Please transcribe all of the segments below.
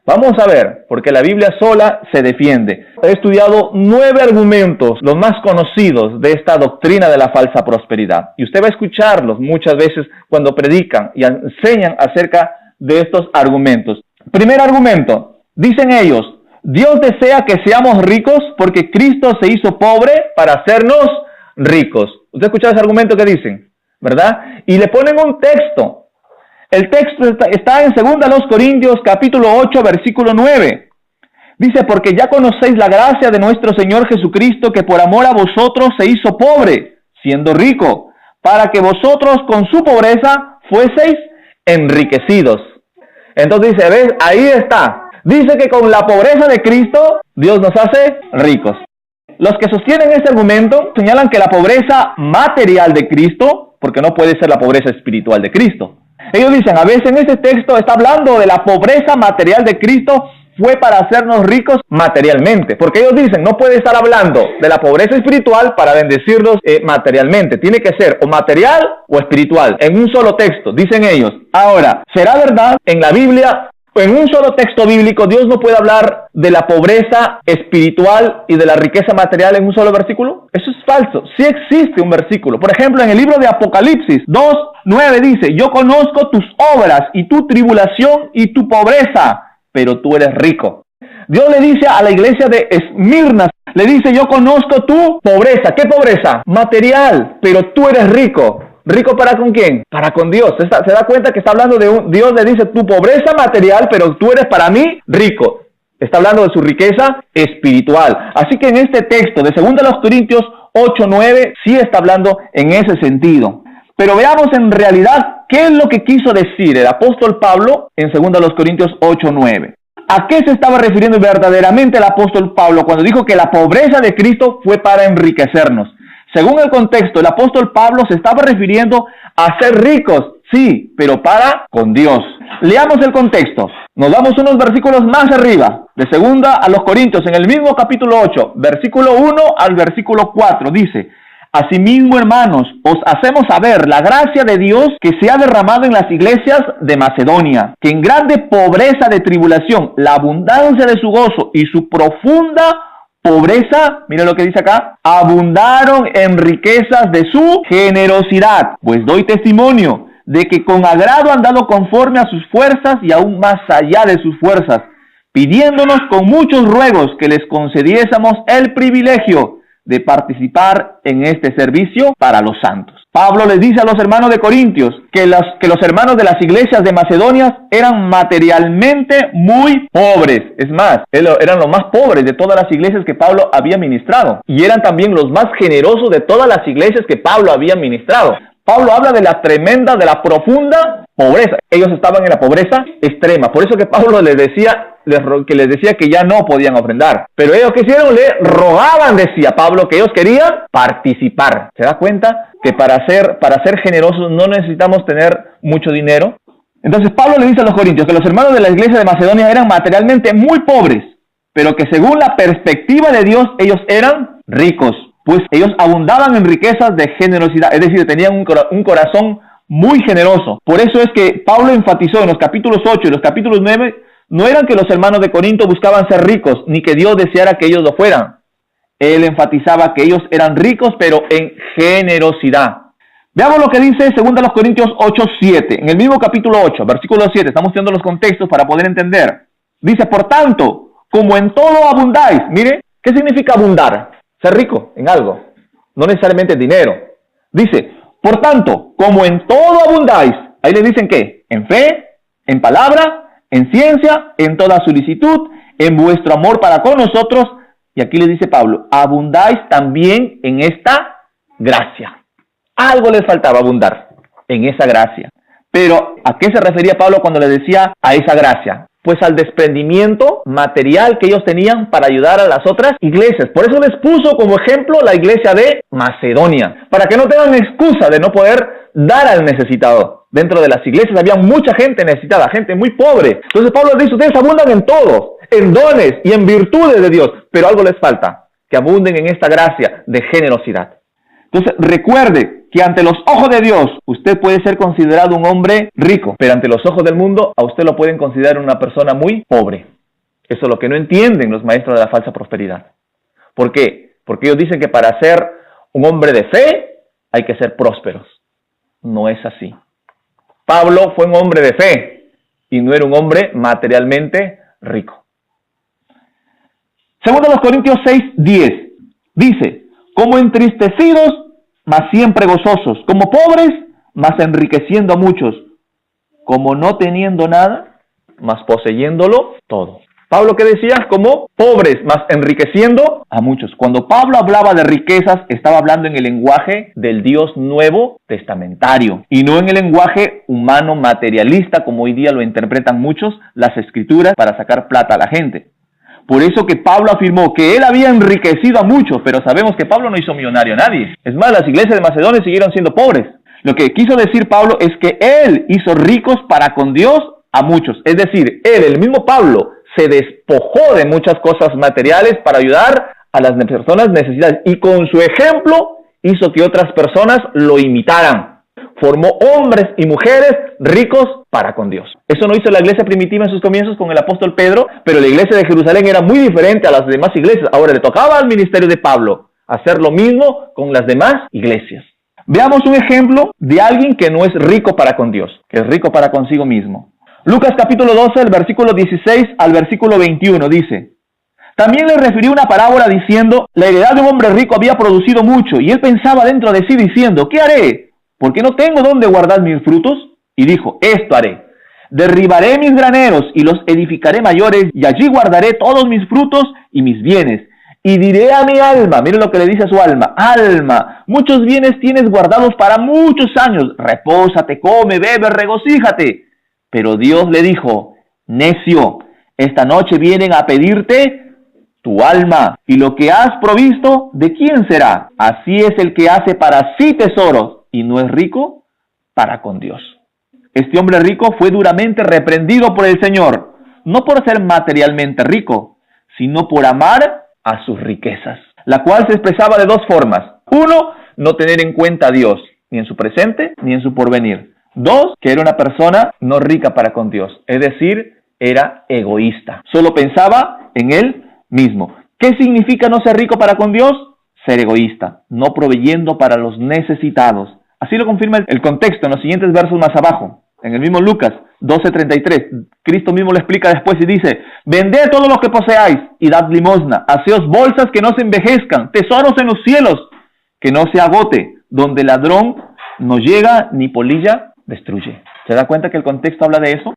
Vamos a ver, porque la Biblia sola se defiende. He estudiado 9 argumentos, los más conocidos de esta doctrina de la falsa prosperidad. Y usted va a escucharlos muchas veces cuando predican y enseñan acerca de estos argumentos. Primer argumento, dicen ellos, Dios desea que seamos ricos porque Cristo se hizo pobre para hacernos ricos. ¿Usted ha escuchado ese argumento que dicen? ¿Verdad? Y le ponen un texto. El texto está en 2 Corintios capítulo 8, versículo 9. Dice, porque ya conocéis la gracia de nuestro Señor Jesucristo, que por amor a vosotros se hizo pobre, siendo rico, para que vosotros con su pobreza fueseis enriquecidos. Entonces dice, ¿ves? Ahí está. Dice que con la pobreza de Cristo, Dios nos hace ricos. Los que sostienen este argumento señalan que la pobreza material de Cristo, porque no puede ser la pobreza espiritual de Cristo. Ellos dicen, a veces en este texto está hablando de la pobreza material de Cristo fue para hacernos ricos materialmente. Porque ellos dicen, no puede estar hablando de la pobreza espiritual para bendecirnos materialmente. Tiene que ser o material o espiritual, en un solo texto, dicen ellos. Ahora, ¿será verdad en la Biblia? En un solo texto bíblico, Dios no puede hablar de la pobreza espiritual y de la riqueza material en un solo versículo. Eso es falso. Sí existe un versículo. Por ejemplo, en el libro de Apocalipsis 2:9 dice, yo conozco tus obras y tu tribulación y tu pobreza, pero tú eres rico. Dios le dice a la iglesia de Esmirna, le dice, yo conozco tu pobreza. ¿Qué pobreza? Material, pero tú eres rico. ¿Rico para con quién? Para con Dios. Se da cuenta que está hablando de Dios le dice, tu pobreza material, pero tú eres para mí rico. Está hablando de su riqueza espiritual. Así que en este texto de 2 Corintios 8:9 sí está hablando en ese sentido. Pero veamos en realidad qué es lo que quiso decir el apóstol Pablo en 2 Corintios 8:9. ¿A qué se estaba refiriendo verdaderamente el apóstol Pablo cuando dijo que la pobreza de Cristo fue para enriquecernos? Según el contexto, el apóstol Pablo se estaba refiriendo a ser ricos, sí, pero para con Dios. Leamos el contexto. Nos vamos unos versículos más arriba, de 2 a los Corintios, en el mismo capítulo 8, versículo 1 al versículo 4, dice, asimismo, hermanos, os hacemos saber la gracia de Dios que se ha derramado en las iglesias de Macedonia, que en grande pobreza de tribulación, la abundancia de su gozo y su profunda pobreza, mire lo que dice acá, abundaron en riquezas de su generosidad. Pues doy testimonio de que con agrado han dado conforme a sus fuerzas y aún más allá de sus fuerzas, pidiéndonos con muchos ruegos que les concediésemos el privilegio de participar en este servicio para los santos. Pablo les dice a los hermanos de Corintios que los hermanos de las iglesias de Macedonia eran materialmente muy pobres. Es más, eran los más pobres de todas las iglesias que Pablo había ministrado. Y eran también los más generosos de todas las iglesias que Pablo había ministrado. Pablo habla de la tremenda, de la profunda pobreza. Ellos estaban en la pobreza extrema. Por eso que Pablo les decía que ya no podían ofrendar. Pero ellos ¿qué hicieron? Le rogaban, decía Pablo, que ellos querían participar. ¿Se da cuenta? Que para ser generosos no necesitamos tener mucho dinero. Entonces Pablo le dice a los corintios que los hermanos de la iglesia de Macedonia eran materialmente muy pobres, pero que según la perspectiva de Dios ellos eran ricos, pues ellos abundaban en riquezas de generosidad, es decir, tenían un corazón muy generoso. Por eso es que Pablo enfatizó en los capítulos 8 y los capítulos 9, no eran que los hermanos de Corinto buscaban ser ricos, ni que Dios deseara que ellos lo fueran. Él enfatizaba que ellos eran ricos, pero en generosidad. Veamos lo que dice 2 Corintios 8:7, en el mismo capítulo 8, versículo 7, estamos viendo los contextos para poder entender. Dice, por tanto, como en todo abundáis. Mire, ¿qué significa abundar? Ser rico en algo, no necesariamente dinero. Dice, por tanto, como en todo abundáis, ahí le dicen ¿qué? En fe, en palabra, en ciencia, en toda solicitud, en vuestro amor para con nosotros. Y aquí le dice Pablo, abundáis también en esta gracia. Algo les faltaba abundar en esa gracia. Pero, ¿a qué se refería Pablo cuando le decía a esa gracia? Pues al desprendimiento material que ellos tenían para ayudar a las otras iglesias. Por eso les puso como ejemplo la iglesia de Macedonia, para que no tengan excusa de no poder dar al necesitado. Dentro de las iglesias había mucha gente necesitada, gente muy pobre. Entonces Pablo les dice, ustedes abundan en todo, en dones y en virtudes de Dios, pero algo les falta, que abunden en esta gracia de generosidad. Entonces recuerde que ante los ojos de Dios usted puede ser considerado un hombre rico, pero ante los ojos del mundo a usted lo pueden considerar una persona muy pobre. Eso es lo que no entienden los maestros de la falsa prosperidad. ¿Por qué? Porque ellos dicen que para ser un hombre de fe hay que ser prósperos. No es así. Pablo fue un hombre de fe y no era un hombre materialmente rico. Segundo los Corintios 6:10 dice, como entristecidos, mas siempre gozosos, como pobres, mas enriqueciendo a muchos, como no teniendo nada, mas poseyéndolo todo. Pablo, ¿qué decía? Como pobres, mas enriqueciendo a muchos. Cuando Pablo hablaba de riquezas, estaba hablando en el lenguaje del Dios nuevo testamentario y no en el lenguaje humano materialista, como hoy día lo interpretan muchos las escrituras para sacar plata a la gente. Por eso que Pablo afirmó que él había enriquecido a muchos, pero sabemos que Pablo no hizo millonario a nadie. Es más, las iglesias de Macedonia siguieron siendo pobres. Lo que quiso decir Pablo es que él hizo ricos para con Dios a muchos. Es decir, él, el mismo Pablo, se despojó de muchas cosas materiales para ayudar a las personas necesitadas y con su ejemplo hizo que otras personas lo imitaran. Formó hombres y mujeres ricos para con Dios. Eso no hizo la iglesia primitiva en sus comienzos con el apóstol Pedro, pero la iglesia de Jerusalén era muy diferente a las demás iglesias. Ahora le tocaba al ministerio de Pablo hacer lo mismo con las demás iglesias. Veamos un ejemplo de alguien que no es rico para con Dios, que es rico para consigo mismo. Lucas capítulo 12, el versículo 16 al versículo 21 dice, también le refirió una parábola diciendo, la heredad de un hombre rico había producido mucho, y él pensaba dentro de sí diciendo, ¿qué haré? Porque no tengo dónde guardar mis frutos. Y dijo, esto haré, derribaré mis graneros y los edificaré mayores, y allí guardaré todos mis frutos y mis bienes. Y diré a mi alma, miren lo que le dice a su alma, alma, muchos bienes tienes guardados para muchos años, repósate, come, bebe, regocíjate. Pero Dios le dijo, necio, esta noche vienen a pedirte tu alma, y lo que has provisto, ¿de quién será? Así es el que hace para sí tesoros, y no es rico para con Dios. Este hombre rico fue duramente reprendido por el Señor, no por ser materialmente rico, sino por amar a sus riquezas, la cual se expresaba de dos formas. Uno, no tener en cuenta a Dios, ni en su presente, ni en su porvenir. Dos, que era una persona no rica para con Dios, es decir, era egoísta. Solo pensaba en él mismo. ¿Qué significa no ser rico para con Dios? Ser egoísta, no proveyendo para los necesitados. Así lo confirma el contexto en los siguientes versos más abajo. En el mismo Lucas 12:33, Cristo mismo lo explica después y dice, vended todo lo que poseáis y dad limosna, haceos bolsas que no se envejezcan, tesoros en los cielos, que no se agote, donde ladrón no llega ni polilla destruye. ¿Se da cuenta que el contexto habla de eso?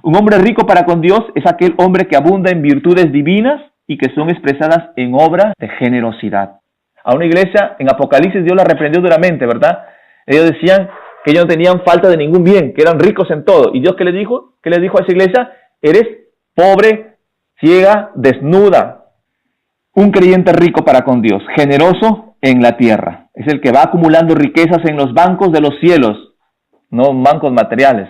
Un hombre rico para con Dios es aquel hombre que abunda en virtudes divinas y que son expresadas en obras de generosidad. A una iglesia en Apocalipsis Dios la reprendió duramente, ¿verdad? Ellos decían que ellos no tenían falta de ningún bien, que eran ricos en todo. ¿Y Dios qué les dijo? ¿Qué les dijo a esa iglesia? Eres pobre, ciega, desnuda. Un creyente rico para con Dios, generoso en la tierra. Es el que va acumulando riquezas en los bancos de los cielos, no bancos materiales.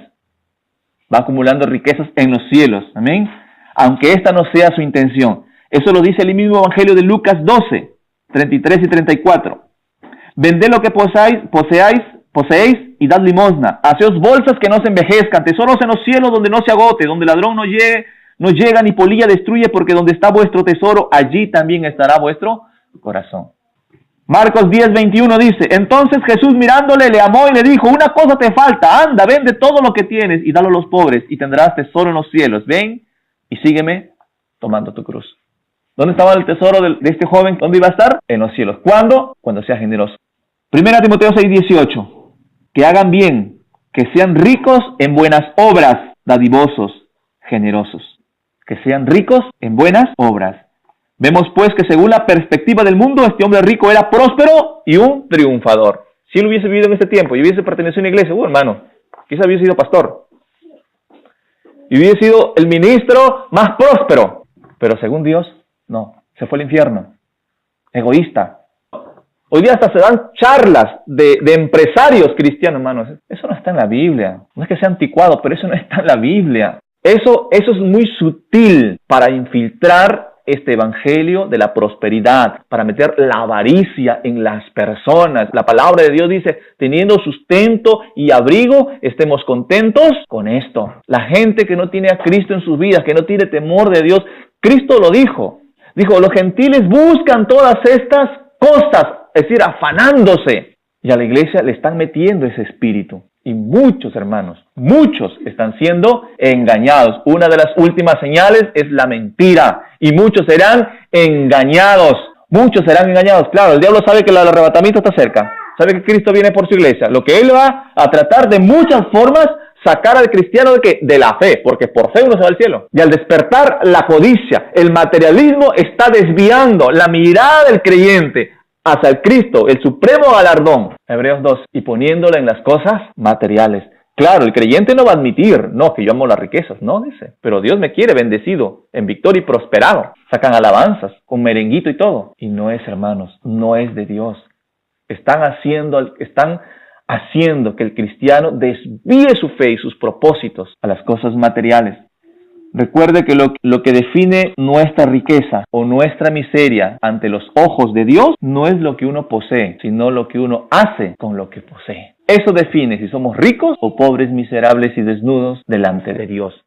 Va acumulando riquezas en los cielos. Amén. Aunque esta no sea su intención. Eso lo dice el mismo Evangelio de Lucas 12, 33 y 34. Vended lo que poseéis y dad limosna. Haceos bolsas que no se envejezcan, tesoros en los cielos donde no se agote, donde ladrón no llega ni polilla destruye, porque donde está vuestro tesoro, allí también estará vuestro corazón. Marcos 10, 21 dice, entonces Jesús mirándole le amó y le dijo, una cosa te falta, anda, vende todo lo que tienes y dalo a los pobres y tendrás tesoro en los cielos. Ven y sígueme tomando tu cruz. ¿Dónde estaba el tesoro de este joven? ¿Dónde iba a estar? En los cielos. ¿Cuándo? Cuando sea generoso. 1 Timoteo 6, 18. Que hagan bien, que sean ricos en buenas obras, dadivosos, generosos. Que sean ricos en buenas obras. Vemos pues que según la perspectiva del mundo, este hombre rico era próspero y un triunfador. Si él hubiese vivido en este tiempo y hubiese pertenecido a una iglesia, hermano, quizás hubiese sido pastor. Y hubiese sido el ministro más próspero. Pero según Dios, no, se fue al infierno. Egoísta. Hoy día hasta se dan charlas de empresarios cristianos, hermanos. Eso no está en la Biblia. No es que sea anticuado, pero eso no está en la Biblia. Eso es muy sutil para infiltrar este evangelio de la prosperidad, para meter la avaricia en las personas. La palabra de Dios dice, teniendo sustento y abrigo, estemos contentos con esto. La gente que no tiene a Cristo en sus vidas, que no tiene temor de Dios, Cristo lo dijo. Dijo, los gentiles buscan todas estas cosas, es decir, afanándose. Y a la iglesia le están metiendo ese espíritu. Y muchos hermanos, muchos están siendo engañados. Una de las últimas señales es la mentira. Y muchos serán engañados. Muchos serán engañados. Claro, el diablo sabe que el arrebatamiento está cerca. Sabe que Cristo viene por su iglesia. Lo que él va a tratar de muchas formas, sacar al cristiano ¿de qué? De la fe, porque por fe uno se va al cielo. Y al despertar la codicia, el materialismo está desviando la mirada del creyente hacia el Cristo, el supremo galardón, Hebreos 2, y poniéndola en las cosas materiales. Claro, el creyente no va a admitir, no, que yo amo las riquezas, no, dice, pero Dios me quiere bendecido, en victoria y prosperado. Sacan alabanzas, con merenguito y todo. Y no es, hermanos, no es de Dios. Están haciendo que el cristiano desvíe su fe y sus propósitos a las cosas materiales. Recuerde que lo que define nuestra riqueza o nuestra miseria ante los ojos de Dios no es lo que uno posee, sino lo que uno hace con lo que posee. Eso define si somos ricos o pobres, miserables y desnudos delante de Dios.